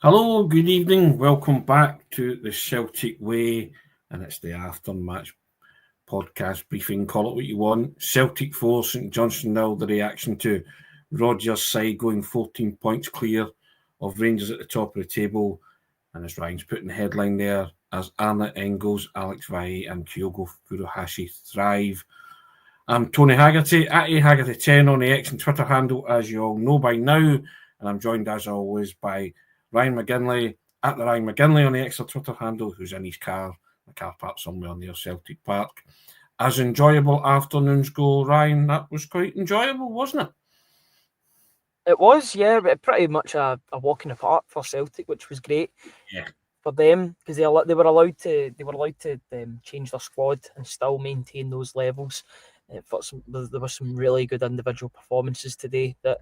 Hello, good evening. Welcome back to the Celtic Way, and it's the after-match podcast briefing. Call it what you want. Celtic 4, St Johnstone 0. The reaction to Rodgers' side going 14 points clear of Rangers at the top of the table, and as Ryan's putting the headline there, as Arne Engels, Alex Valle, and Kyogo Furuhashi thrive. I'm Tony Haggerty at Haggerty10 on the X and Twitter handle, as you all know by now, and I'm joined as always by Ryan McGinley at the Ryan McGinley on the extra Twitter handle, who's in his car, a car park somewhere near Celtic Park. As enjoyable afternoons go, Ryan, that was quite enjoyable, wasn't it? It was, yeah, but pretty much a walk in the park for Celtic, which was great. Yeah. For them, because they were allowed to change their squad and still maintain those levels. There were some really good individual performances today that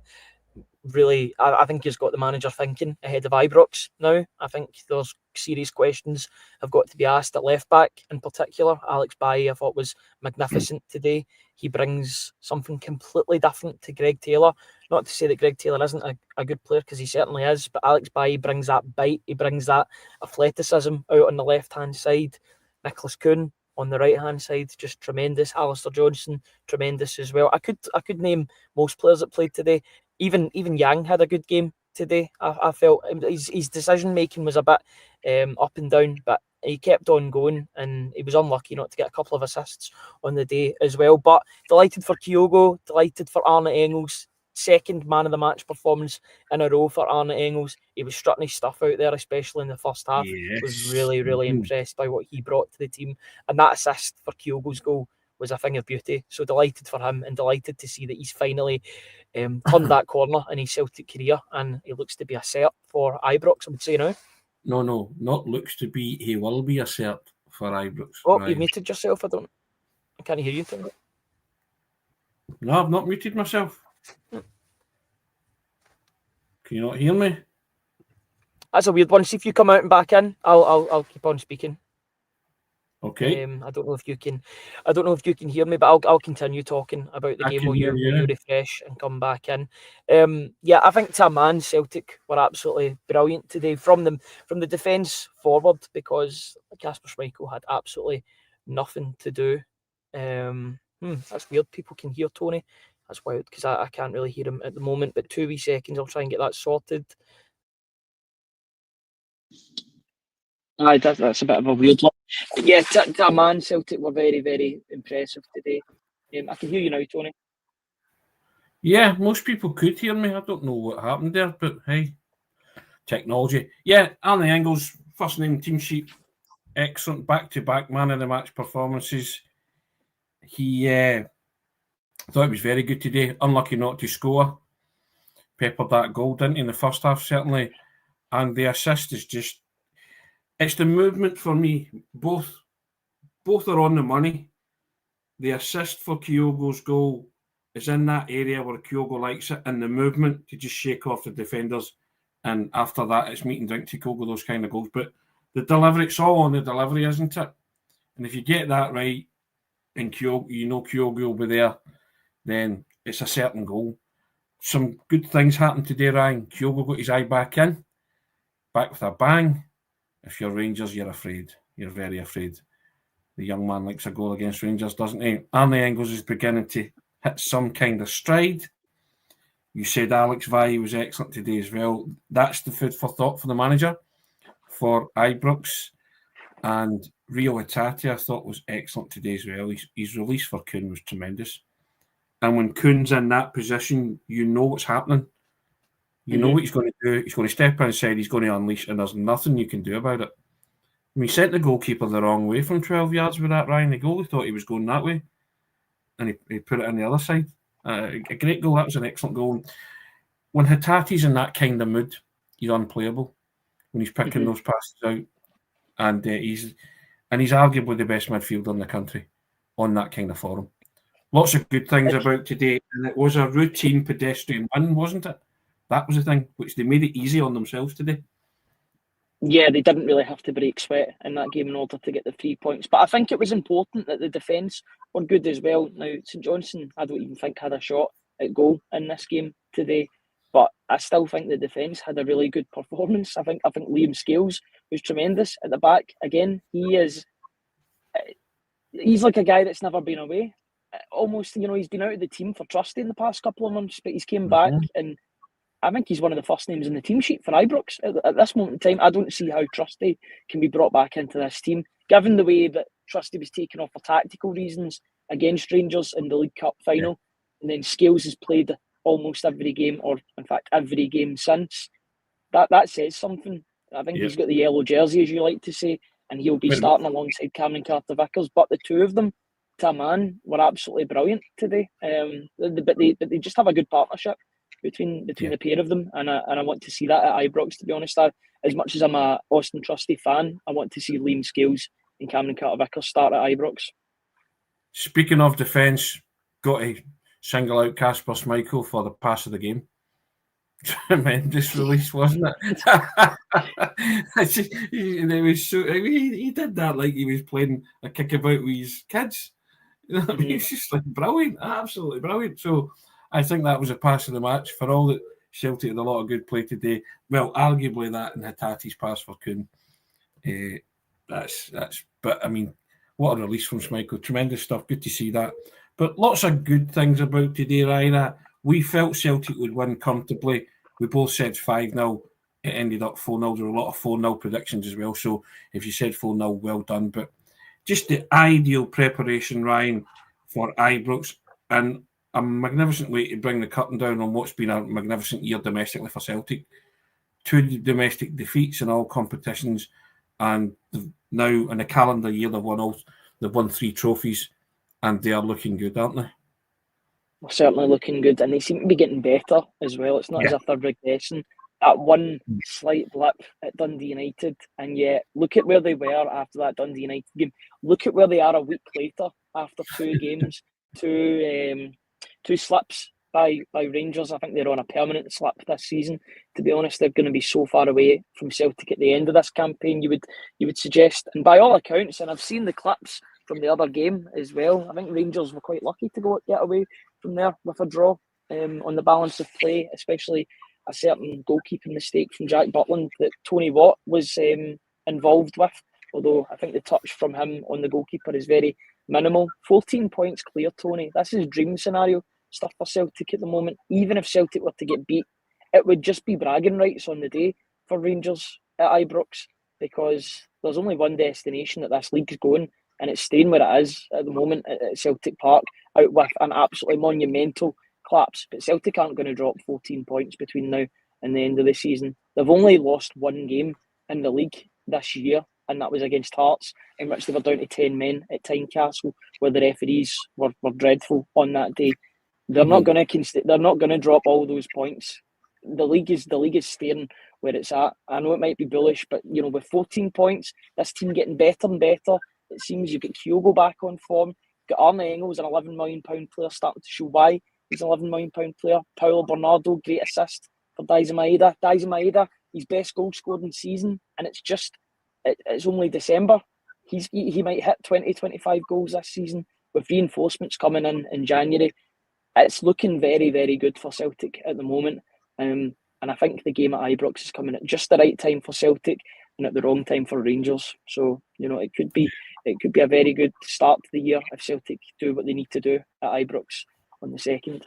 really, I think he's got the manager thinking ahead of Ibrox now. I think there's serious questions have got to be asked at left back in particular. Alex Bailly, I thought, was magnificent today. He brings something completely different to Greg Taylor. Not to say that Greg Taylor isn't a good player, because he certainly is, but Alex Bailly brings that bite. He brings that athleticism out on the left-hand side. Nicholas Kuhn on the right-hand side, just tremendous. Alistair Johnson, tremendous as well. I could name most players that played today. Even Yang had a good game today. I felt his decision making was a bit up and down, but he kept on going, and he was unlucky not to get a couple of assists on the day as well. But delighted for Kyogo, delighted for Arne Engels. Second man of the match performance in a row for Arne Engels. He was strutting his stuff out there, especially in the first half. Yes. Was really, really impressed by what he brought to the team. And that assist for Kyogo's goal was a thing of beauty. So delighted for him, and delighted to see that he's finally turned that corner in his Celtic career, and he looks to be a cert for Ibrox, I would say now. No, not looks to be. He will be a cert for Ibrox. Oh, right. You muted yourself. I can't hear you. No, I've not muted myself. Can you not hear me? That's a weird one. See if you come out and back in. I'll keep on speaking. Okay. I don't know if you can hear me, but I'll continue talking about the game while you refresh and come back in. I think to a man, Celtic were absolutely brilliant today from the defence forward, because Kasper Schmeichel had absolutely nothing to do. That's weird. People can hear Tony. That's wild, because I can't really hear him at the moment. But 2 wee seconds, I'll try and get that sorted. Aye, that's a bit of a weird one. Yeah, to a man, Celtic were very, very impressive today. I can hear you now, Tony. Yeah, most people could hear me. I don't know what happened there, but hey, technology. Yeah, Arne Engels, first name team sheet, excellent back-to-back man of the match performances. He thought it was very good today. Unlucky not to score. Peppered that goal, didn't he, in the first half, certainly. And the assist is just, it's the movement for me. Both are on the money. The assist for Kyogo's goal is in that area where Kyogo likes it, and the movement to just shake off the defenders. And after that, it's meat and drink to Kyogo, those kind of goals. But the delivery, it's all on the delivery, isn't it? And if you get that right, and Kyogo, Kyogo will be there, then it's a certain goal. Some good things happened today, Ryan. Kyogo got his eye back with a bang. If you're Rangers, you're afraid. You're very afraid. The young man likes a goal against Rangers, doesn't he? Arne Engels is beginning to hit some kind of stride. You said Alex Valle was excellent today as well. That's the food for thought for the manager, for Ibrox. And Rio Hatate, I thought, was excellent today as well. His release for Kuhn was tremendous. And when Kuhn's in that position, you know what's happening. You know what he's going to do. He's going to step inside, he's going to unleash, and there's nothing you can do about it. I mean, he sent the goalkeeper the wrong way from 12 yards with that, Ryan. The goalie thought he was going that way, and he put it on the other side. A great goal. That was an excellent goal. When Hatate's in that kind of mood, he's unplayable. When he's picking those passes out, and he's arguably the best midfielder in the country on that kind of form. Lots of good things about today, and it was a routine pedestrian win, wasn't it? That was the thing, which they made it easy on themselves today. Yeah, they didn't really have to break sweat in that game in order to get the 3 points. But I think it was important that the defence were good as well. Now, St Johnstone, I don't even think had a shot at goal in this game today. but I still think the defence had a really good performance. I think Liam Scales was tremendous at the back. Again, he's like a guy that's never been away. Almost, he's been out of the team for Trusty in the past couple of months, but he's came back, and I think he's one of the first names in the team sheet for Ibrox at this moment in time. I don't see how Trusty can be brought back into this team, given the way that Trusty was taken off for tactical reasons against Rangers in the League Cup final, and then Scales has played almost every game, or in fact every game since. That says something. I think he's got the yellow jersey, as you like to say, and he'll be starting alongside Cameron Carter-Vickers. But the two of them, to a man, were absolutely brilliant today. But they just have a good partnership between the pair of them, and I want to see that at Ibrox. To be honest, as much as I'm a Austin Trusty fan, I want to see Liam Scales and Cameron Carter-Vickers start at Ibrox. Speaking of defence, got to single out Kasper Schmeichel for the pass of the game. Tremendous release, wasn't it? It was so, he did that like he was playing a kickabout with his kids. It's just like brilliant, absolutely brilliant. So I think that was a pass of the match. For all that Celtic had a lot of good play today. Well, arguably that and Hatati's pass for Kuhn. That's. But I mean, what a release from Schmeichel! Tremendous stuff. Good to see that. But lots of good things about today, Ryan. We felt Celtic would win comfortably. We both said 5-0. It ended up 4-0. There were a lot of 4-0 predictions as well. So if you said 4-0, well done. But just the ideal preparation, Ryan, for Ibrox, and a magnificent way to bring the curtain down on what's been a magnificent year domestically for Celtic. 2 domestic defeats in all competitions, and now in the calendar year they've won 3 trophies, and they are looking good, aren't they? We're certainly looking good, and they seem to be getting better as well. It's not as if they're regressing. That one slight blip at Dundee United, and yet look at where they were after that Dundee United game. Look at where they are a week later after 2 games, two slips by Rangers. I think they're on a permanent slip this season. To be honest, they're going to be so far away from Celtic at the end of this campaign. You would suggest, and by all accounts, and I've seen the clips from the other game as well, I think Rangers were quite lucky to get away from there with a draw on the balance of play, especially a certain goalkeeping mistake from Jack Butland that Tony Watt was involved with, although I think the touch from him on the goalkeeper is very minimal. 14 points clear, Tony. This is dream scenario stuff for Celtic at the moment. Even if Celtic were to get beat, it would just be bragging rights on the day for Rangers at Ibrox, because there's only one destination that this league's going, and it's staying where it is at the moment at Celtic Park, out with an absolutely monumental collapse. But Celtic aren't going to drop 14 points between now and the end of the season. They've only lost 1 game in the league this year, and that was against Hearts, in which they were down to 10 men at Tynecastle, where the referees were dreadful on that day. They're not going to drop all those points. The league is staying where it's at. I know it might be bullish, but with 14 points, this team getting better and better. It seems you've got Kyogo back on form. You've got Arne Engels, an £11 million player, starting to show why he's an £11 million player. Paulo Bernardo, great assist for Daizen Maeda. Daizen Maeda, his best goal scored in season, and it's only December. He might hit 20, 25 goals this season with reinforcements coming in January. It's looking very, very good for Celtic at the moment. And I think the game at Ibrox is coming at just the right time for Celtic and at the wrong time for Rangers. So, it could be a very good start to the year if Celtic do what they need to do at Ibrox on the 2nd.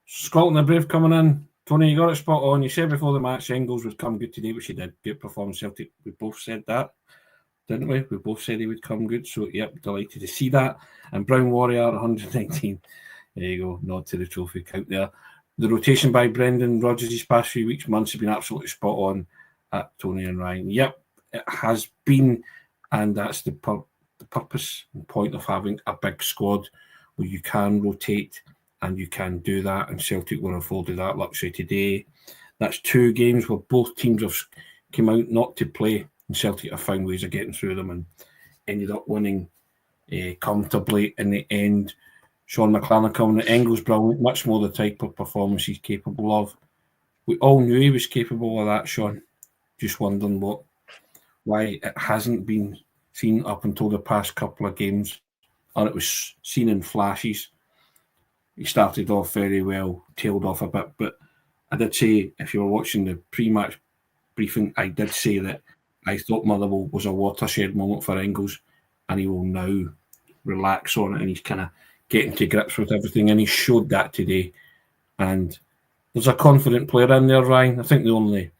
Scotland are brave coming in. Tony, you got it spot on. You said before the match Engels would come good today, which he did. Good performance, Celtic. We both said that, didn't we? We both said he would come good. So, yep, delighted to see that. And Brown Warrior, 119. There you go. Nod to the trophy count there. The rotation by Brendan Rodgers these past few weeks, months have been absolutely spot on at Tony and Ryan. Yep, it has been. And that's the purpose and point of having a big squad where you can rotate and you can do that. And Celtic were afforded that luxury today. That's 2 games where both teams have come out not to play, and Celtic have found ways of getting through them and ended up winning comfortably in the end. Sean McLaren coming at Engels, brilliant, much more the type of performance he's capable of. We all knew he was capable of that, Sean. Just wondering why it hasn't been seen up until the past couple of games, or it was seen in flashes. He started off very well, tailed off a bit, but I did say, if you were watching the pre-match briefing, I did say that I thought Motherwell was a watershed moment for Engels, and he will now relax on it, and he's kind of getting to grips with everything, and he showed that today. And there's a confident player in there, Ryan. I think the only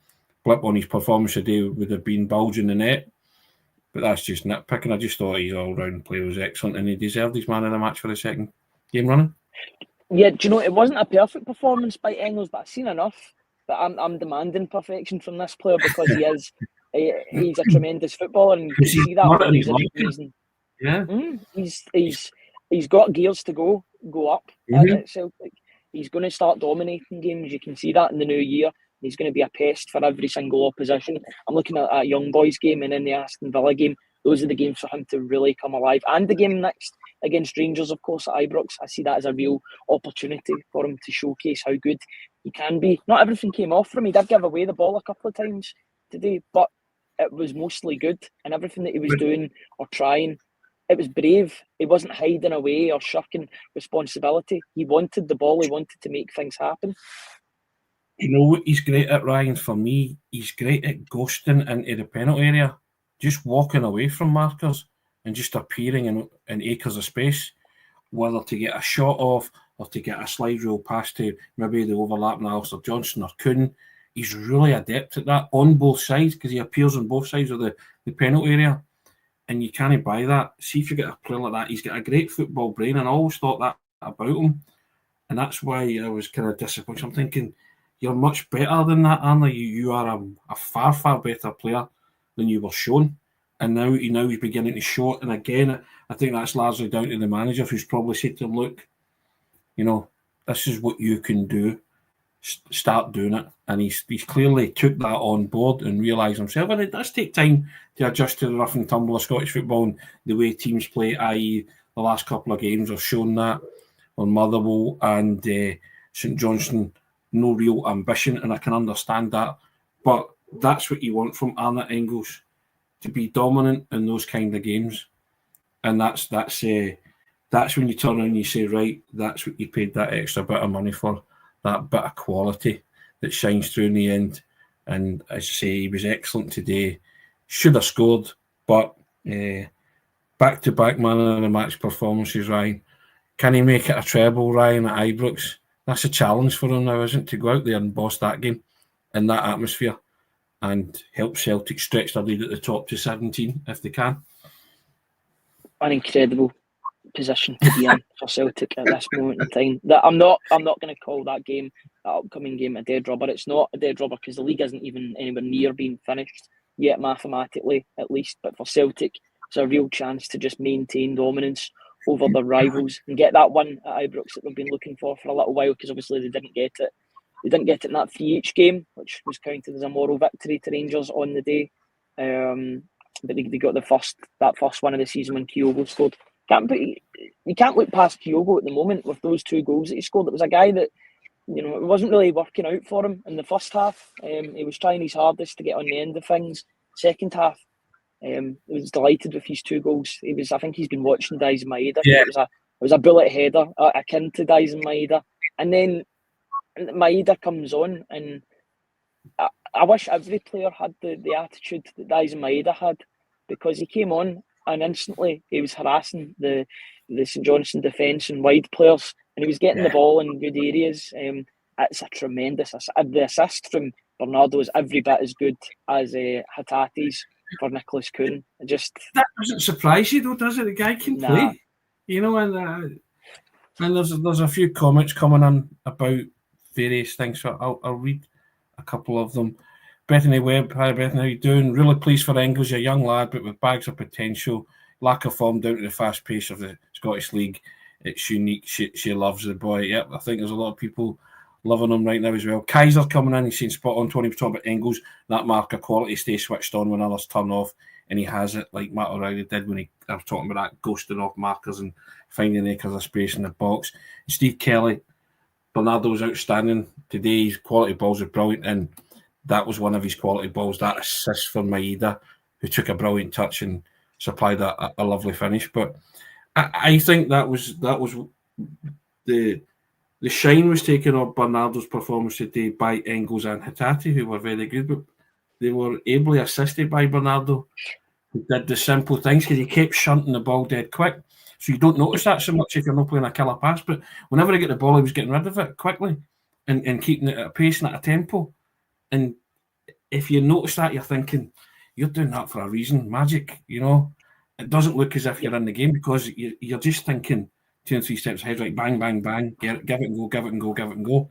blip on his performance today would have been bulging the net, but that's just nitpicking. I just thought his all-round play was excellent, and he deserved his man of the match for the second game running. Yeah, do you know, it wasn't a perfect performance by Engels, but I've seen enough that I'm demanding perfection from this player, because he's a tremendous footballer, and you can see that when he's in amazing. Yeah, he's got gears to go up at Celtic. He's going to start dominating games. You can see that in the new year. He's going to be a pest for every single opposition. I'm looking at a young boys game and in the Aston Villa game. Those are the games for him to really come alive. And the game next against Rangers, of course, at Ibrox. I see that as a real opportunity for him to showcase how good he can be. Not everything came off for him. He did give away the ball a couple of times today, but it was mostly good. And everything that he was doing or trying, it was brave. He wasn't hiding away or shirking responsibility. He wanted the ball. He wanted to make things happen. You know what he's great at, Ryan? For me, he's great at ghosting into the penalty area, just walking away from markers and just appearing in acres of space, whether to get a shot off or to get a slide rule pass to maybe the overlapping Alistair Johnston or Kuhn. He's really adept at that on both sides, because he appears on both sides of the penalty area. And you can't buy that. See, if you get a player like that, he's got a great football brain, and I always thought that about him. And that's why I was kind of disappointed. I'm thinking, you're much better than that, Arne. You are a far, far better player than you were shown. And now he's beginning to show it. And again, I think that's largely down to the manager, who's probably said to him, look, this is what you can do. Start doing it. And he's clearly took that on board and realised himself. And it does take time to adjust to the rough and tumble of Scottish football and the way teams play, i.e. the last couple of games have shown that on Motherwell and St Johnstone. No real ambition, and I can understand that. But that's what you want from Arne Engels, to be dominant in those kind of games. And that's when you turn around and you say, right, that's what you paid that extra bit of money for, that bit of quality that shines through in the end. And as I say, he was excellent today. Should have scored, but back-to-back man of the match performances, Ryan. Can he make it a treble, Ryan, at Ibrox? That's a challenge for him now, isn't it, to go out there and boss that game in that atmosphere and help Celtic stretch their lead at the top to 17 if they can. An incredible position to be in for Celtic at this moment in time. That I'm not going to call that upcoming game, a dead rubber. It's not a dead rubber because the league isn't even anywhere near being finished yet, mathematically at least. But for Celtic, it's a real chance to just maintain dominance over their rivals and get that win at Ibrox that they've been looking for a little while, because obviously they didn't get it. They didn't get it in that 3-each game, which was counted as a moral victory to Rangers on the day. But they got that first one of the season when Kyogo scored. You can't look past Kyogo at the moment with those 2 goals that he scored. It was a guy that, it wasn't really working out for him in the first half. He was trying his hardest to get on the end of things. Second half, he was delighted with his 2 goals. I think he's been watching Daisen Maeda. Yeah. It was a bullet header, akin to Daisen Maeda. And then Maeda comes on, and I wish every player had the attitude that Daisen Maeda had, because he came on and instantly he was harassing the St Johnstone defence and wide players, and he was getting the ball in good areas. It's a tremendous the assist from Bernardo is every bit as good as Hatate's for Nicholas Kuhn. That doesn't surprise you, though, does it? The guy can play, and there's a few comments coming in about various things, so I'll read a couple of them. Bethany Webb, hi Bethany, how you doing? Really pleased for Engels, a young lad but with bags of potential. Lack of form down to the fast pace of the Scottish League. It's unique. She loves the boy. Yep, I think there's a lot of people loving him right now as well. Kaiser coming in, he's saying spot on. Tony was talking about Engels. That mark of quality stays switched on when others turn off, and he has it like Matt O'Reilly did when I was talking about that ghosting off markers and finding acres of space in the box. And Steve Kelly, Bernardo's outstanding today. His quality balls are brilliant, and that was one of his quality balls. That assist for Maeda, who took a brilliant touch and supplied a lovely finish. But I think that was the the shine was taken off Bernardo's performance today by Engels and Hatate, who were very good, but they were ably assisted by Bernardo, who did the simple things because he kept shunting the ball dead quick. So you don't notice that so much if you're not playing a killer pass, but whenever he get the ball, he was getting rid of it quickly and keeping it at a pace and at a tempo. And if you notice that, you're thinking, you're doing that for a reason. Magic, you know. It doesn't look as if you're in the game because you're just thinking 2 and 3 steps ahead, like bang, bang, bang, give it and go, give it and go, give it and go.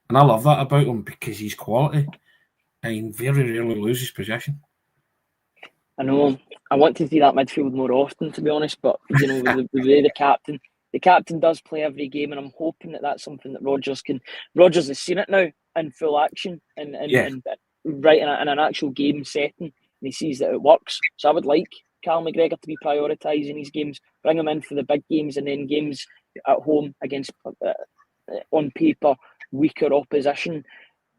And I love that about him because he's quality and very rarely loses possession. I know. I want to see that midfield more often, to be honest. But you know, the way the captain does play every game, and I'm hoping that that's something that Rodgers can. Rodgers has seen it now in full action and right in an actual game setting, and he sees that it works. So I would like Callum McGregor to be prioritising his games, bring him in for the big games, and then games at home against on paper weaker opposition.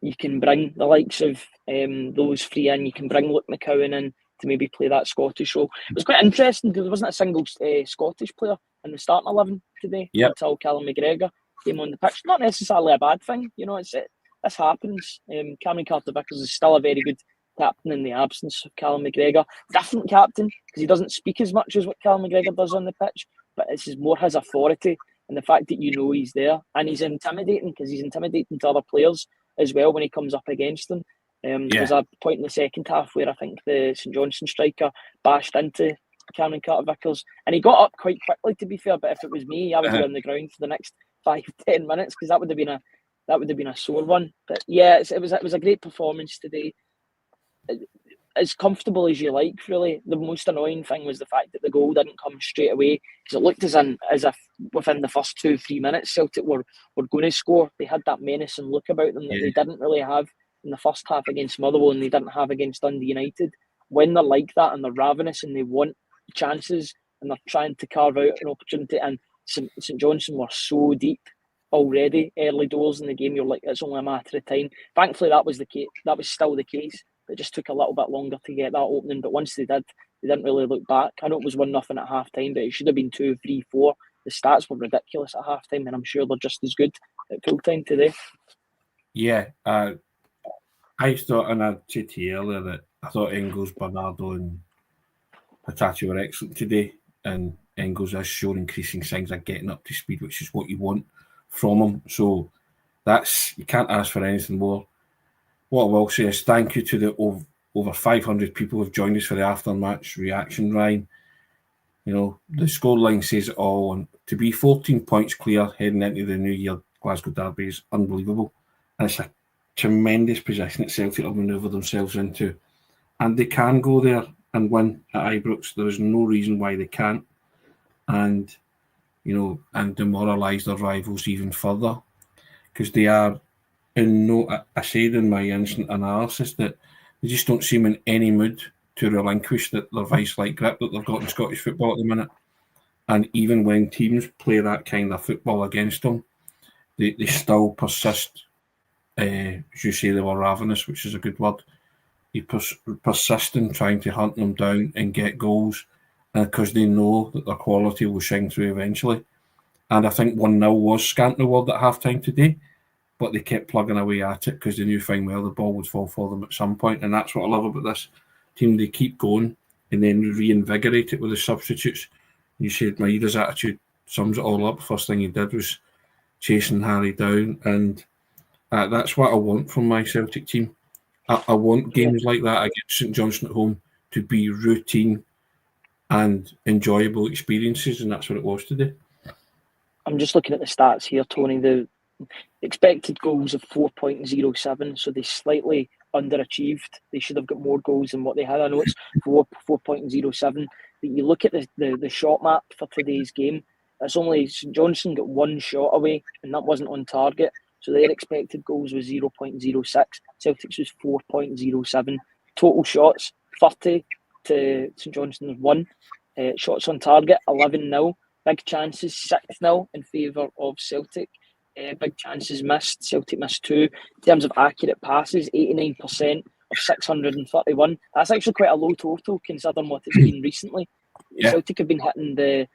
You can bring the likes of those three in. You can bring Luke McCowan in to maybe play that Scottish role. It was quite interesting because there wasn't a single Scottish player in the starting 11 today until Callum McGregor came on the pitch. Not necessarily a bad thing, you know. This happens. Cameron Carter-Vickers is still a very good captain in the absence of Callum McGregor. Different captain because he doesn't speak as much as what Callum McGregor does on the pitch, but this is more his authority and the fact that you know he's there, and he's intimidating because he's intimidating to other players as well when he comes up against them. There's a point in the second half where I think the St Johnstone striker bashed into Cameron Carter-Vickers, and he got up quite quickly, to be fair. But if it was me, I would be on the ground for the next 5-10 minutes because that would have been a sore one. But yeah, it was a great performance today. As comfortable as you like, really. The most annoying thing was the fact that the goal didn't come straight away because it looked as if within the first 2-3 minutes Celtic were going to score. They had that menacing look about them that they didn't really have in the first half against Motherwell and they didn't have against Dundee United. When they're like that and they're ravenous and they want chances and they're trying to carve out an opportunity, and St Johnstone were so deep already early doors in the game, you're like, it's only a matter of time. Thankfully that was the case. That was still the case. It just took a little bit longer to get that opening, but once they did, they didn't really look back. I know it was 1-0 at half time, but it should have been 2, 3, 4. The stats were ridiculous at half time, and I'm sure they're just as good at full time today. Yeah, I thought, and I said to you earlier that I thought Engels, Bernardo, and Hatate were excellent today, and Engels has shown increasing signs of getting up to speed, which is what you want from him. So you can't ask for anything more. What I will say is thank you to the over 500 people who've joined us for the after-match reaction, Ryan. You know, the scoreline says it all, and to be 14 points clear heading into the new year Glasgow Derby is unbelievable, and it's a tremendous position that Celtic have manoeuvred themselves into, and they can go there and win at Ibrox. There is no reason why they can't, and you know, and demoralise their rivals even further because they are. I said in my instant analysis that they just don't seem in any mood to relinquish their vice-like grip that they've got in Scottish football at the minute. And even when teams play that kind of football against them, they still persist. As you say, they were ravenous, which is a good word. They persist in trying to hunt them down and get goals because they know that their quality will shine through eventually. And I think 1-0 was scant reward at half-time today. But they kept plugging away at it because they knew fine well the ball would fall for them at some point, and that's what I love about this team. They keep going and then reinvigorate it with the substitutes. You said Maida's attitude sums it all up. First thing he did was chasing Harry down, and that's what I want from my Celtic team. I want games like that against St Johnstone at home to be routine and enjoyable experiences, and that's what it was today. I'm just looking at the stats here, Tony. The expected goals of 4.07, so they slightly underachieved. They should have got more goals than what they had. I know it's 4.07, but you look at the shot map for today's game, it's only St Johnstone got one shot away, and that wasn't on target. So their expected goals was 0.06. Celtic's was 4.07. Total shots, 30 to St Johnstone's 1. Shots on target, 11-0. Big chances, 6-0 in favour of Celtic. Big chances missed. Celtic missed 2. In terms of accurate passes, 89% of 631. That's actually quite a low total considering what it's been recently. Yeah. Celtic have been hitting the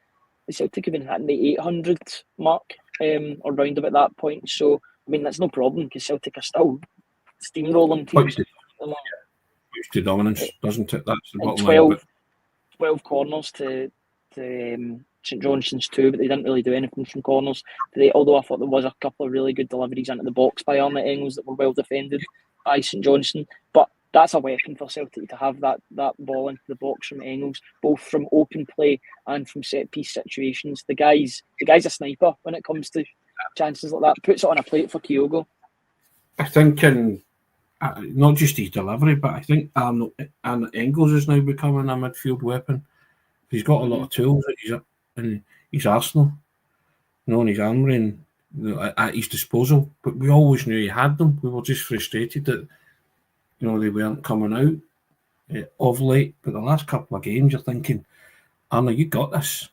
800 mark or round about that point. So, I mean, that's no problem because Celtic are still steamrolling teams. Push to dominance, doesn't it? That's the And bottom line. 12 corners to St Johnstone's 2, but they didn't really do anything from corners today. Although I thought there was a couple of really good deliveries into the box by Arne Engels that were well defended by St Johnstone. But that's a weapon for Celtic to have that ball into the box from Engels, both from open play and from set piece situations. The guy's a sniper when it comes to chances like that. Puts it on a plate for Kyogo. I think not just his delivery, but I think Arne Engels is now becoming a midfield weapon. He's got a lot of tools in his arsenal, in his armoury and at his disposal. But we always knew he had them. We were just frustrated that they weren't coming out of late. But the last couple of games, you're thinking, Arne, you got this.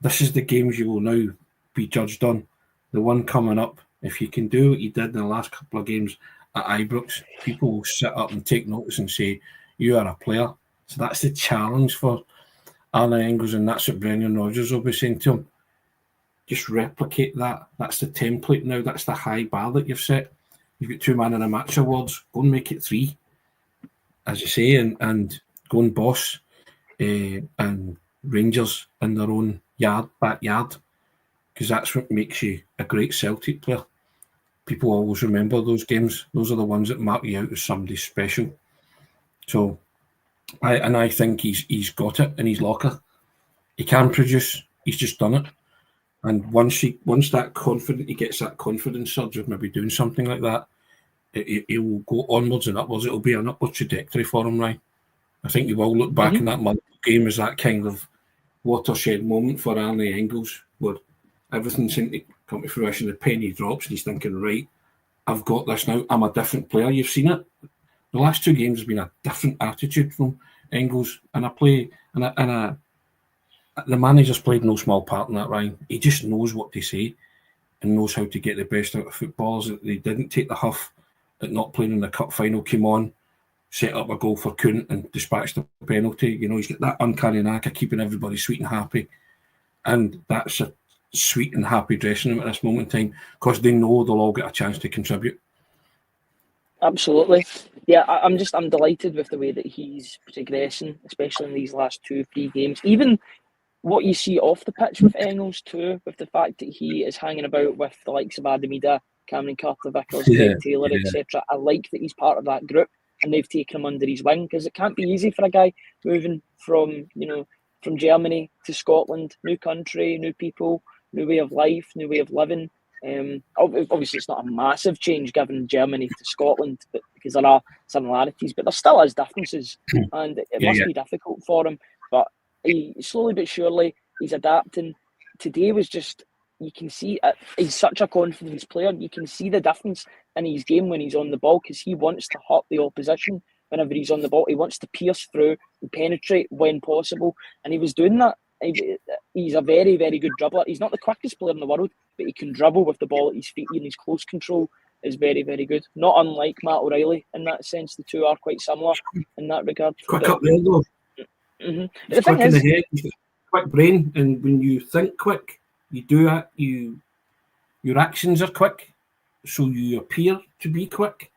This is the games you will now be judged on. The one coming up, if you can do what you did in the last couple of games at Ibrox, people will sit up and take notice and say, you are a player. So that's the challenge for Arne Engels, and that's what Brendan Rodgers will be saying to him. Just replicate that. That's the template now. That's the high bar that you've set. You've got 2 man in a match awards. Go and make it 3, as you say, and go and boss and Rangers in their own backyard, because that's what makes you a great Celtic player. People always remember those games. Those are the ones that mark you out as somebody special. So, I think he's got it in his locker. He can produce. He's just done it. And once he gets that confidence surge of maybe doing something like that, it will go onwards and upwards. It'll be an upward trajectory for him, right? I think you will look back in that Motherwell game as that kind of watershed moment for Arne Engels, where everything seemed to come to fruition. The penny drops, and he's thinking, right, I've got this now. I'm a different player. You've seen it. The last 2 games has been a different attitude from Engels, and the manager's played no small part in that, Ryan. He just knows what to say and knows how to get the best out of footballers. They didn't take the huff at not playing in the cup final, came on, set up a goal for Kuhn and dispatched the penalty. He's got that uncanny knack of keeping everybody sweet and happy. And that's a sweet and happy dressing room at this moment in time, because they know they'll all get a chance to contribute. Absolutely. Yeah, I'm delighted with the way that he's progressing, especially in these last 2-3 games. Even what you see off the pitch with Engels too, with the fact that he is hanging about with the likes of Adamida, Cameron Carter-Vickers, Greg Taylor, etc. I like that he's part of that group and they've taken him under his wing, because it can't be easy for a guy moving from Germany to Scotland, new country, new people, new way of life, new way of living. Obviously, it's not a massive change given Germany to Scotland, but because there are similarities, but there still is differences, and it must be difficult for him. But he slowly but surely he's adapting. Today was just, you can see he's such a confidence player. You can see the difference in his game when he's on the ball, because he wants to hurt the opposition whenever he's on the ball. He wants to pierce through and penetrate when possible, and he was doing that. He's a very, very good dribbler. He's not the quickest player in the world, but he can dribble with the ball at his feet, and his close control is very, very good. Not unlike Matt O'Reilly in that sense. The two are quite similar in that regard. Quick up there, though. The thing is, in the head, he's got a quick brain, and when you think quick, you do that. Your actions are quick, so you appear to be quick,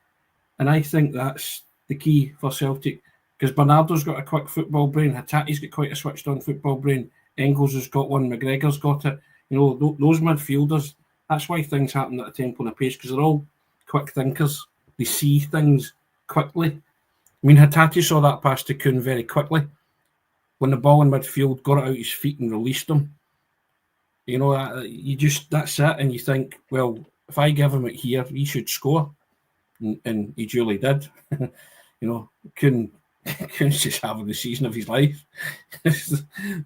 and I think that's the key for Celtic. Because Bernardo's got a quick football brain, Hatate's got quite a switched-on football brain, Engels has got one, McGregor's got it. Those midfielders, that's why things happen at a tempo and a pace, because they're all quick thinkers. They see things quickly. I mean, Hatate saw that pass to Kuhn very quickly. When the ball in midfield, got it out his feet and released him. That's it, and you think, well, if I give him it here, he should score. And he duly did. Kuhn's just having the season of his life.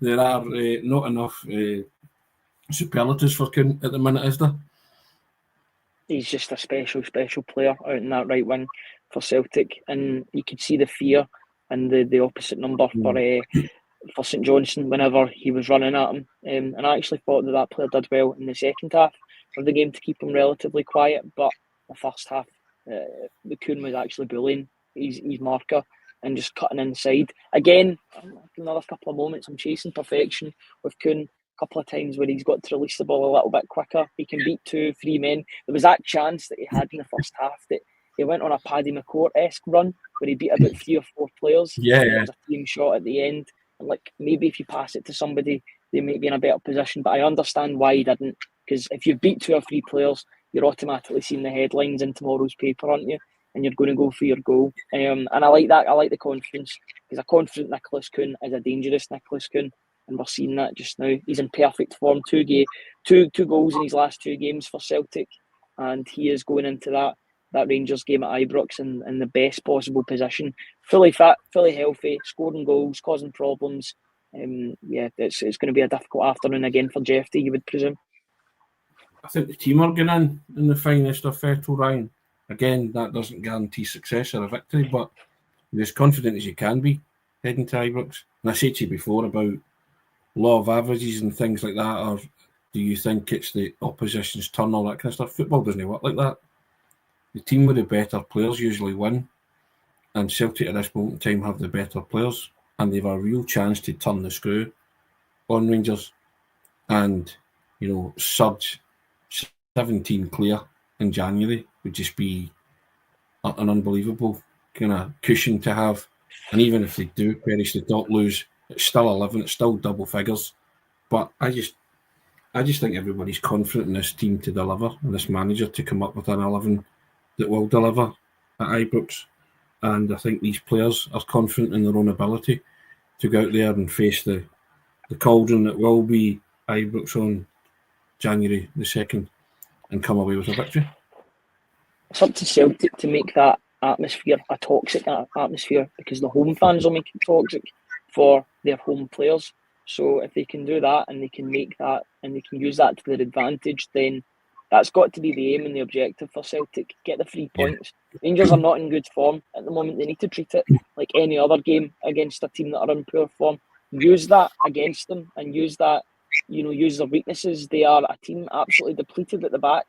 There are not enough superlatives for Kuhn at the minute, is there? He's just a special player out in that right wing for Celtic, and you could see the fear and the opposite number for St Johnstone whenever he was running at him. And I actually thought that player did well in the second half of the game to keep him relatively quiet, but the first half, the Kuhn was actually bullying his marker and just cutting inside. Again, another couple of moments, I'm chasing perfection with Kuhn. couple of times where he's got to release the ball a little bit quicker. He can beat 2-3 men. There was that chance that he had in the first half that he went on a Paddy McCourt-esque run where he beat about 3 or 4 players. Yeah, and it was a team shot at the end. And like, maybe if you pass it to somebody, they might be in a better position. But I understand why he didn't, because if you beat 2 or 3 players, you're automatically seeing the headlines in tomorrow's paper, aren't you? And you're going to go for your goal. And I like that. I like the confidence, because a confident Nicholas Kuhn is a dangerous Nicholas Kuhn, and we're seeing that just now. He's in perfect form. Two goals in his last 2 games for Celtic, and he is going into that Rangers game at Ibrox in the best possible position, fully fit, fully healthy, scoring goals, causing problems. It's going to be a difficult afternoon again for Jeffy, you would presume. I think the team are going in the finest of Fettel, Ryan. Again, that doesn't guarantee success or a victory, but you're as confident as you can be heading to Ibrox. And I said to you before about law of averages and things like that, or do you think it's the opposition's turn, all that kind of stuff? Football doesn't work like that. The team with the better players usually win, and Celtic at this moment in time have the better players, and they've a real chance to turn the screw on Rangers and, surge 17 clear in January would just be an unbelievable kind of cushion to have. And even if they do perish the top, lose, it's still 11, it's still double figures. But I just think everybody's confident in this team to deliver, and this manager to come up with an 11 that will deliver at Ibrox. And I think these players are confident in their own ability to go out there and face the cauldron that will be Ibrox on January the 2nd and come away with a victory. It's up to Celtic to make that atmosphere a toxic atmosphere, because the home fans will make it toxic for their home players. So if they can do that, and they can make that, and they can use that to their advantage, then that's got to be the aim and the objective for Celtic. Get the 3 points. Rangers are not in good form at the moment. They need to treat it like any other game against a team that are in poor form. Use that against them, and use that, use their weaknesses. They are a team absolutely depleted at the back,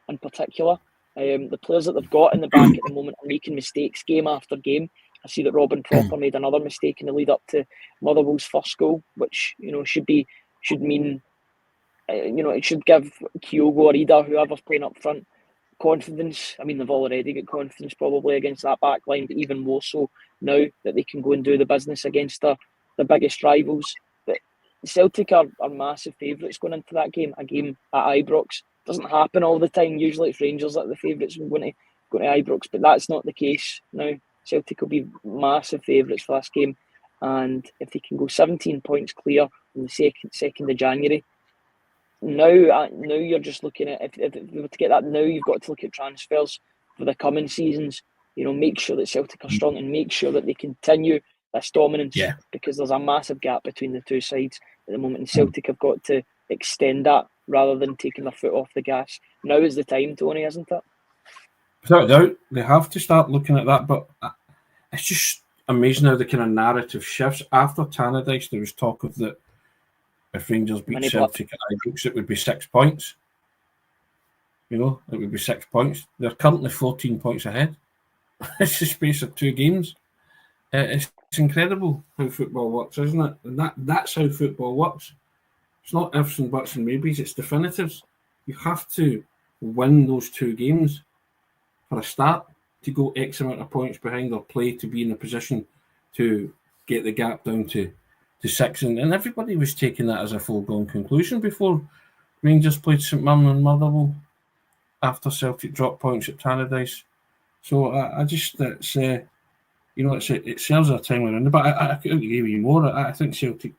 in particular. The players that they've got in the back at the moment are making mistakes game after game. I see that Robin Propper made another mistake in the lead up to Motherwell's first goal, which should mean it should give Kyogo or Ida, whoever's playing up front, confidence. I mean, they've already got confidence probably against that back line, but even more so now that they can go and do the business against the biggest rivals. But Celtic are massive favourites going into that game, a game at Ibrox. Doesn't happen all the time. Usually it's Rangers that are the favourites going to Ibrox, but that's not the case now. Celtic will be massive favourites for this game, and if they can go 17 points clear on the 2nd of January, now you're just looking at, if we were to get that now, you've got to look at transfers for the coming seasons. Make sure that Celtic are strong, and make sure that they continue this dominance, because there's a massive gap between the two sides at the moment, and Celtic have got to extend that rather than taking their foot off the gas. Now is the time, Tony, isn't it? Without a doubt, they have to start looking at that, but it's just amazing how the kind of narrative shifts. After Tannadice, there was talk of that if Rangers beat Celtic at Ibrox, it would be 6 points. It would be 6 points. They're currently 14 points ahead. It's the space of 2 games. It's incredible how football works, isn't it? And that's how football works. It's not ifs and buts and maybes, it's definitives. You have to win those 2 games for a start to go X amount of points behind or play to be in a position to get the gap down to 6. And everybody was taking that as a foregone conclusion before Rangers played St Mirren and Motherwell after Celtic dropped points at Tannadice. So I just, it serves our time around. But I couldn't agree with you more. I think Celtic,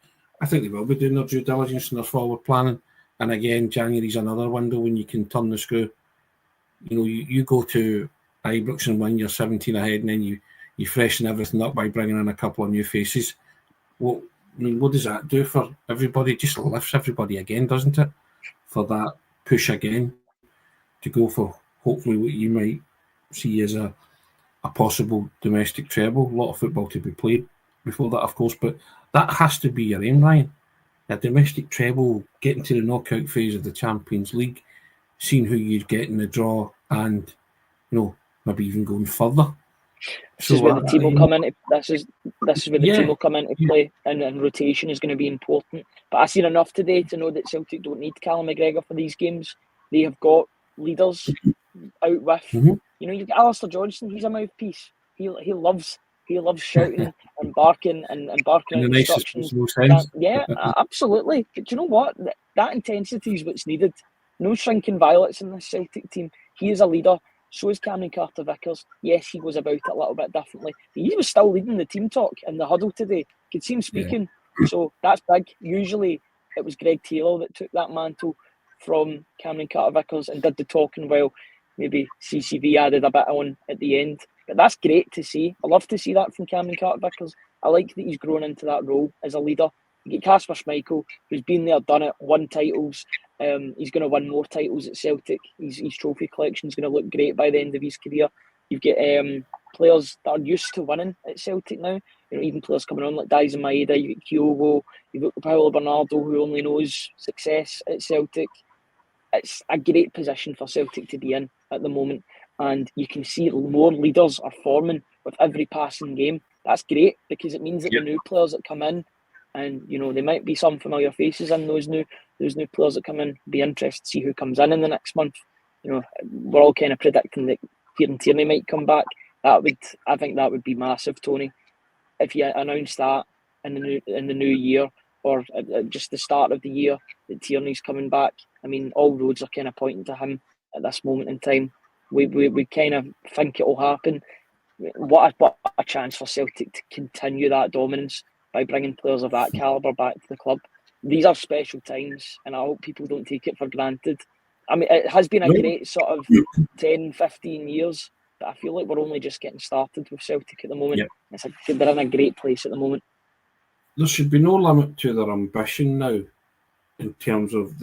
they will be doing their due diligence and their forward planning. And again, January's another window when you can turn the screw. You go to Ibrox and win, you're 17 ahead, and then you freshen everything up by bringing in a couple of new faces. What does that do for everybody? It just lifts everybody again, doesn't it? For that push again to go for hopefully what you might see as a possible domestic treble. A lot of football to be played before that, of course, but that has to be your aim, Ryan. A domestic treble, getting to the knockout phase of the Champions League, seeing who you get in the draw, and maybe even going further This is where the team will come into. This is where the team will come into play, and rotation is going to be important. But I've seen enough today to know that Celtic don't need Callum McGregor for these games. They have got leaders out with. You've got Alistair Johnston. He's a mouthpiece. He loves shouting and barking and barking out instructions. Yeah, absolutely. But you know what? That intensity is what's needed. No shrinking violets in this Celtic team. He is a leader. So is Cameron Carter-Vickers. Yes, he goes about it a little bit differently. But he was still leading the team talk in the huddle today. You could see him speaking. Yeah. So that's big. Usually it was Greg Taylor that took that mantle from Cameron Carter-Vickers and did the talking, while maybe CCV added a bit on at the end. But that's great to see. I love to see that from Cameron Carter-Vickers. I like that he's grown into that role as a leader. You get Kasper Schmeichel, who's been there, done it, won titles. He's going to win more titles at Celtic. His trophy collection is going to look great by the end of his career. You've got players that are used to winning at Celtic now. Even players coming on like Daisen Maeda, you've got Kyogo, you've got Paolo Bernardo, who only knows success at Celtic. It's a great position for Celtic to be in at the moment. And you can see more leaders are forming with every passing game. That's great, because it means that the new players that come in, and there might be some familiar faces in those new players that come in. Be interested to see who comes in the next month. We're all kind of predicting that Kieran Tierney might come back. I think that would be massive, Tony, if you announce that in the new year, or at just the start of the year, that Tierney's coming back. I mean, all roads are kind of pointing to him at this moment in time. We kind of think it will happen. What a chance for Celtic to continue that dominance by bringing players of that calibre back to the club. These are special times, and I hope people don't take it for granted. I mean, it has been a great sort of 10, 15 years, but I feel like we're only just getting started with Celtic at the moment. They're in a great place at the moment. There should be no limit to their ambition now, in terms of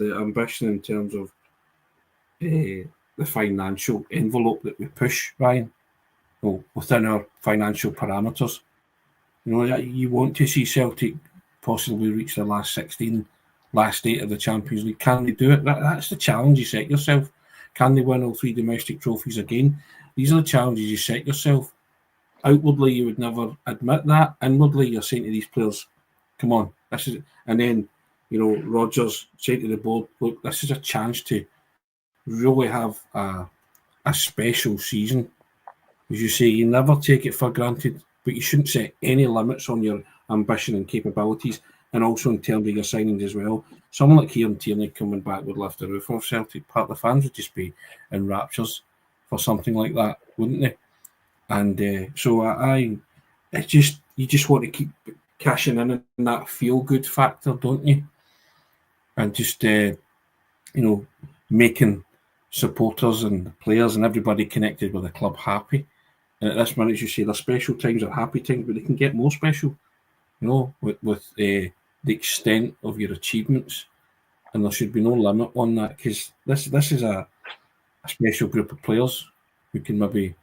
the financial envelope that we push, Ryan. Within our financial parameters. You want to see Celtic possibly reach the last 16, last 8 of the Champions League. Can they do it? That's the challenge you set yourself. Can they win all 3 domestic trophies again? These are the challenges you set yourself. Outwardly, you would never admit that. Inwardly, you're saying to these players, come on, this is it. And then, Rodgers saying to the board, look, this is a chance to really have a special season. As you say, you never take it for granted, but you shouldn't set any limits on your ambition and capabilities, and also in terms of your signings as well. Someone like Kieran Tierney coming back would lift the roof off Celtic. Part of the fans would just be in raptures for something like that, wouldn't they? And you just want to keep cashing in that feel-good factor, don't you? And just making supporters and players and everybody connected with the club happy. And at this minute, as you say, they're special times, they're happy times, but they can get more special, with the extent of your achievements. And there should be no limit on that, because this is a special group of players who can maybe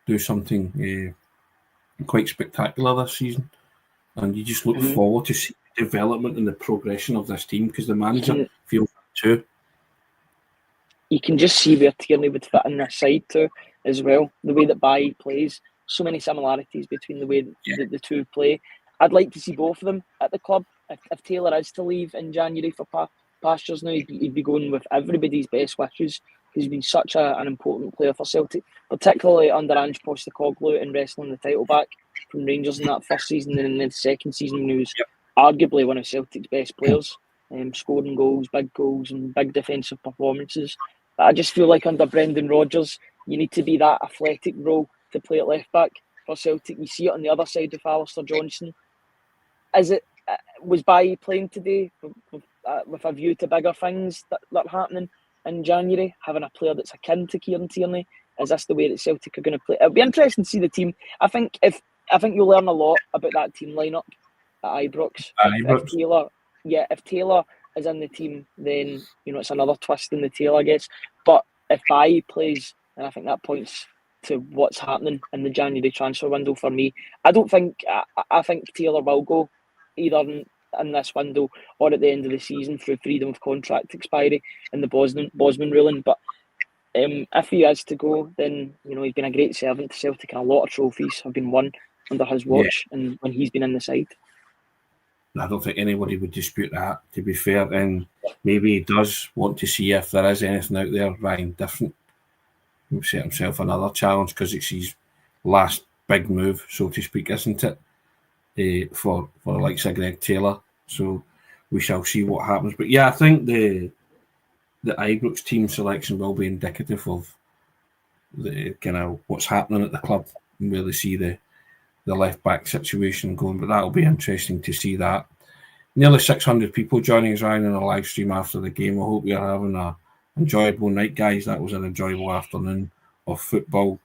do something quite spectacular this season. And you just look forward to see the development and the progression of this team, because the manager feels that too. You can just see where Tierney would fit in this side too, as well. The way that Bailly plays, so many similarities between the way that the two play. I'd like to see both of them at the club. If Taylor is to leave in January for pastures now, he'd be going with everybody's best wishes, because he's been such an important player for Celtic, particularly under Ange Postecoglou and wrestling the title back from Rangers in that first season, and in the second season when he was arguably one of Celtic's best players, scoring goals, and big defensive performances. But I just feel like under Brendan Rodgers, you need to be that athletic role to play at left back for Celtic. You see it on the other side with Alistair Johnston. Was Bailly playing today with a view to bigger things that are happening in January, having a player that's akin to Kieran Tierney? Is this the way that Celtic are going to play? It'll be interesting to see the team. I think you'll learn a lot about that team lineup at Ibrox. If Taylor is in the team, then it's another twist in the tail, I guess. But if Bailly plays, then I think that points to what's happening in the January transfer window for me. I think Taylor will go either in this window or at the end of the season through freedom of contract expiry and the Bosman ruling. But If he is to go, then he's been a great servant to Celtic, and a lot of trophies have been won under his watch, and when he's been in the side. I don't think anybody would dispute that, to be fair. And maybe he does want to see if there is anything out there, Ryan, different. He'll set himself another challenge because it's his last big move, so to speak, isn't it? For the likes of Greg Taylor. So we shall see what happens. But yeah, I think the Ibrox team selection will be indicative of the kind of what's happening at the club and where they see the left back situation going. But that'll be interesting to see that. Nearly 600 people joining us, Ryan, in a live stream after the game. I hope you're having an enjoyable night, guys. That was an enjoyable afternoon of football.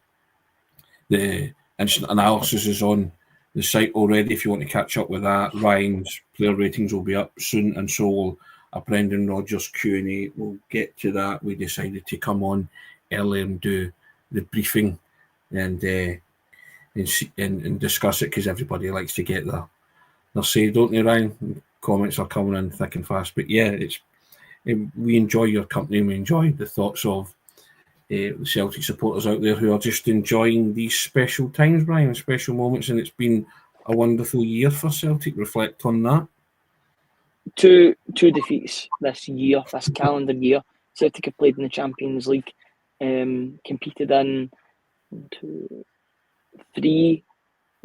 The instant analysis is on the site already if you want to catch up with that. Ryan's player ratings will be up soon, and so will a Brendan Rodgers Q&A. We'll get to that. We decided to come on early and do the briefing and discuss it because everybody likes to get their say, don't they, Ryan? Comments are coming in thick and fast. But yeah, we enjoy your company. We enjoy the thoughts of the Celtic supporters out there who are just enjoying these special times, Brian, special moments, and it's been a wonderful year for Celtic. Reflect on that. Two defeats this year, this calendar year. Celtic have played in the Champions League, competed in 3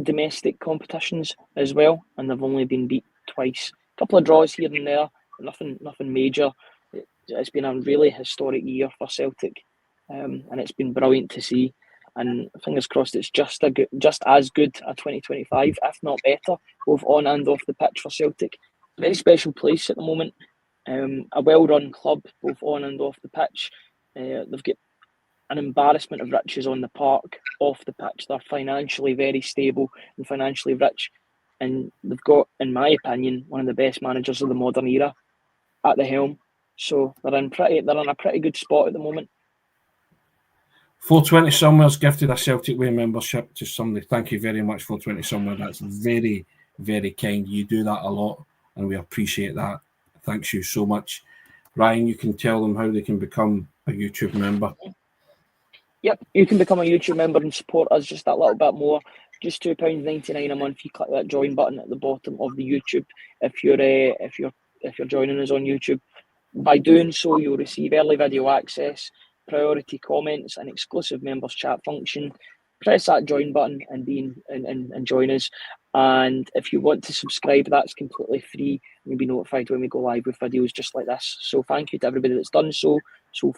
domestic competitions as well, and they've only been beat twice. A couple of draws here and there, but nothing major. It's been a really historic year for Celtic. And it's been brilliant to see, and fingers crossed it's just as good a 2025, if not better, both on and off the pitch for Celtic. Very special place at the moment, a well-run club, both on and off the pitch. They've got an embarrassment of riches on the park, off the pitch. They're financially very stable and financially rich, and they've got, in my opinion, one of the best managers of the modern era at the helm. So they're in a pretty good spot at the moment. 420 Somewhere's gifted a Celtic Way membership to somebody. Thank you very much, 420 Somewhere. That's very, very kind. You do that a lot, and we appreciate that. Thanks you so much. Ryan, you can tell them how they can become a YouTube member. Yep, you can become a YouTube member and support us just that little bit more. Just £2.99 a month. You click that join button at the bottom of the YouTube. If you're joining us on YouTube, by doing so, you'll receive early video access, priority comments, and exclusive members chat function. Press that join button and join us. And if you want to subscribe, that's completely free. You'll be notified when we go live with videos just like this. So thank you to everybody that's done so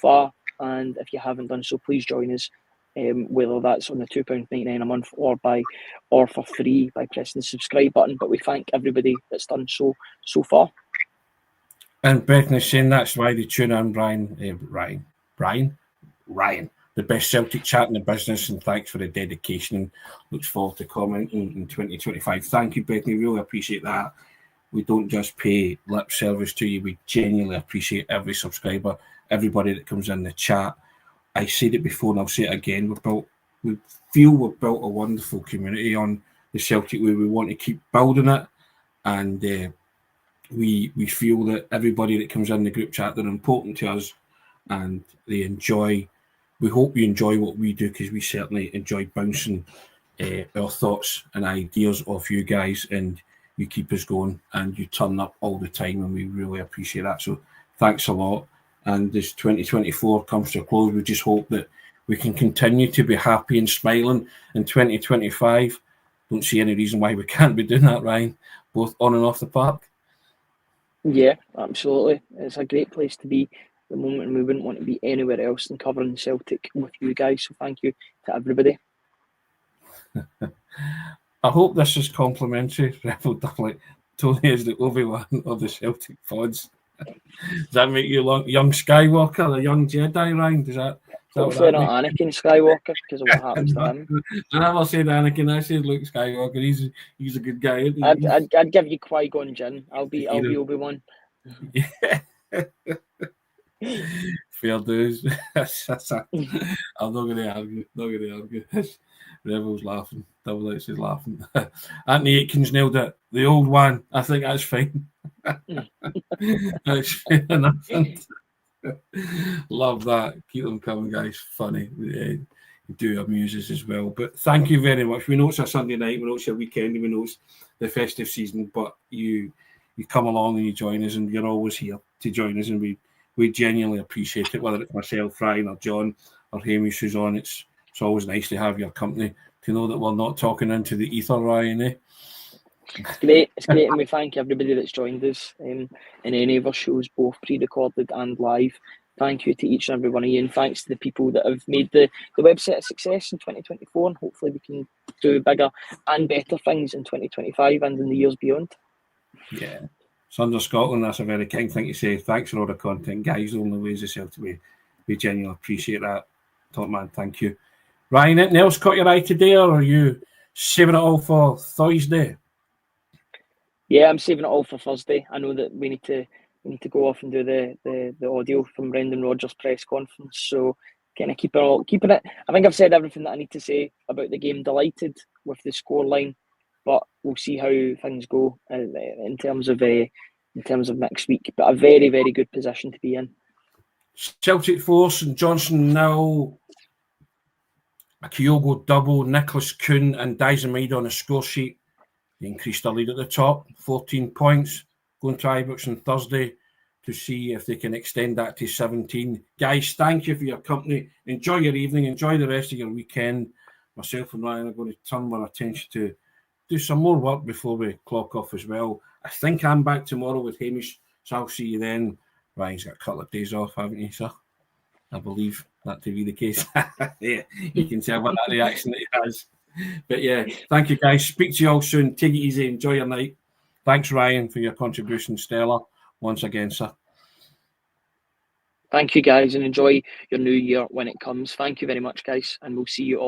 far. And if you haven't done so, please join us. Whether that's on the £2.99 a month or for free by pressing the subscribe button. But we thank everybody that's done so far. And Bethany's saying that's why they tune in, Ryan, the best Celtic chat in the business, and thanks for the dedication, and looks forward to commenting in 2025. Thank you, Bethany, really appreciate that. We don't just pay lip service to you, we genuinely appreciate every subscriber, everybody that comes in the chat. I said it before and I'll say it again, we feel we've built a wonderful community on the Celtic Way. We want to keep building it, and we feel that everybody that comes in the group chat, they're important to us, and we hope you enjoy what we do, because we certainly enjoy bouncing our thoughts and ideas off you guys, and you keep us going and you turn up all the time, and we really appreciate that. So thanks a lot. And as 2024 comes to a close, we just hope that we can continue to be happy and smiling in 2025. Don't see any reason why we can't be doing that, Ryan, both on and off the park. Yeah, absolutely. It's a great place to be at the moment, and we wouldn't want to be anywhere else than covering Celtic with you guys. So thank you to everybody. I hope this is complimentary. Rebel Duffley, Tony is the Obi-Wan of the Celtic pods. Does that make you young Skywalker, a young Jedi, Ryan? Hopefully not Anakin Skywalker, because of what happens to him. I never said Anakin, I said Luke Skywalker. He's a good guy, isn't he? I'd give you Qui-Gon Jinn. I'll be Obi-Wan. Yeah. Fair dues. I'm not going to argue. Rebel's laughing. Double H is laughing. Anthony Atkins nailed it. The old one. I think that's fine. That's fair enough. Love that. Keep them coming, guys. Funny. You do amuse us as well. But thank you very much. We know it's a Sunday night. We know it's a weekend. We know it's the festive season. But you come along and you join us, and you're always here to join us. And we genuinely appreciate it, whether it's myself, Ryan, or John, or Hamish who's on. It's always nice to have your company, to know that we're not talking into the ether, Ryan, eh? It's great, and we thank everybody that's joined us in any of our shows, both pre-recorded and live. Thank you to each and every one of you, and thanks to the people that have made the website a success in 2024, and hopefully we can do bigger and better things in 2025 and in the years beyond. Yeah. Sons of Scotland, that's a very kind thing to say. Thanks for all the content, guys. The only way is yourself to we genuinely appreciate that. Top man, thank you. Ryan, anything else caught your eye today, or are you saving it all for Thursday? Yeah, I'm saving it all for Thursday. I know that we need to go off and do the audio from Brendan Rodgers' press conference. So kind of keeping it. I think I've said everything that I need to say about the game. Delighted with the scoreline, but we'll see how things go in terms of next week. But a very, very good position to be in. Celtic 4, St Johnstone 0. A Kyogo double, Nicholas Kuhn and Dysamaid on the score sheet. They increased their lead at the top, 14 points. Going to Ibrox on Thursday to see if they can extend that to 17. Guys, thank you for your company. Enjoy your evening. Enjoy the rest of your weekend. Myself and Ryan are going to turn our attention to do some more work before we clock off as well. I think I'm back tomorrow with Hamish, so I'll see you then. Ryan's got a couple of days off, haven't you, sir? I believe that to be the case. Yeah, you can tell by that reaction that he has. But yeah, thank you, guys. Speak to you all soon. Take it easy. Enjoy your night. Thanks, Ryan, for your contribution. Stella, once again, sir. Thank you, guys, and enjoy your new year when it comes. Thank you very much, guys, and we'll see you all.